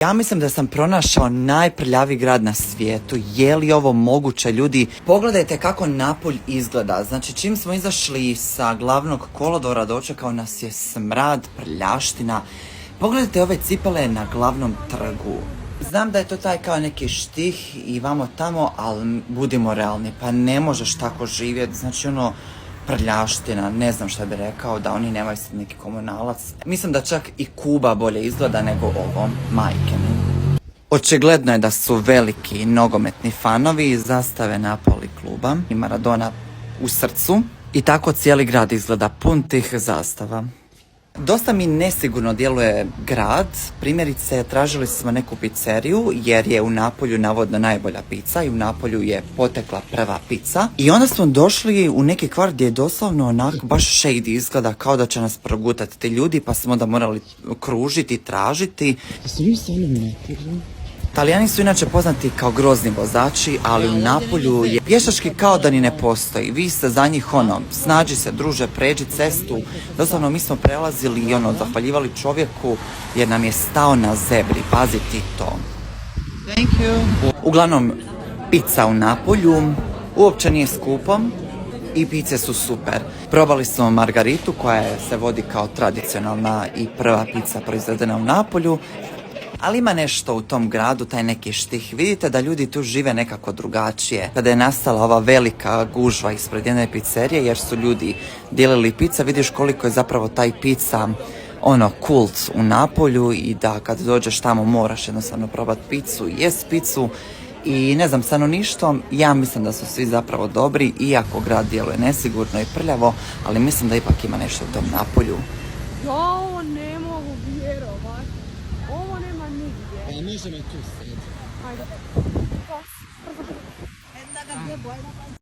Ja mislim da sam pronašao najprljaviji grad na svijetu. Je li ovo moguće, ljudi? Pogledajte kako Napulj izgleda. Znači, čim smo izašli sa glavnog kolodvora, dočekao nas je smrad, prljavština. Pogledajte ove cipele na glavnom trgu. Znam da je to taj kao neki štih i vamo tamo, ali budimo realni. Pa ne možeš tako živjeti. Znači, prljavština, ne znam šta bi rekao, da oni nemaju sad neki komunalac. Mislim da čak i Kuba bolje izgleda nego ovo, majke mi. Očigledno je da su veliki nogometni fanovi zastave Napoli kluba i Maradona u srcu. I tako cijeli grad izgleda pun tih zastava. Dosta mi nesigurno djeluje grad. Primjerice, tražili smo neku pizzeriju jer je u Napolju navodno najbolja pizza i u Napolju je potekla prva pizza. I onda smo došli u neki kvart gdje je doslovno onako baš shady izgleda, kao da će nas progutati ti ljudi, pa smo onda morali kružiti, tražiti. Talijani su inače poznati kao grozni vozači, ali u Napolju je pješački kao da ni ne postoji. Vi ste za njih snađi se druže, pređi cestu. Doslovno mi smo prelazili i zahvaljivali čovjeku jer nam je stao na zebri. Pazi ti to. Thank you. Uglavnom, pizza u Napolju uopće nije skupo i pice su super. Probali smo margaritu koja se vodi kao tradicionalna i prva pizza proizvedena u Napolju. Ali ima nešto u tom gradu, taj neki štih. Vidite da ljudi tu žive nekako drugačije. Kada je nastala ova velika gužva ispred jedne pizzerije jer su ljudi dijelili pizza, vidiš koliko je zapravo taj pizza kult u Napolju i da kad dođeš tamo moraš jednostavno probati pizzu, jest pizzu. I ne znam, stanovništvo, ja mislim da su svi zapravo dobri, iako grad djeluje nesigurno i prljavo, ali mislim da ipak ima nešto u tom Napolju. Ja ovo ne mogu vjerovati. Ovo nema nigdje. Pa možemo tu srediti. Ajde.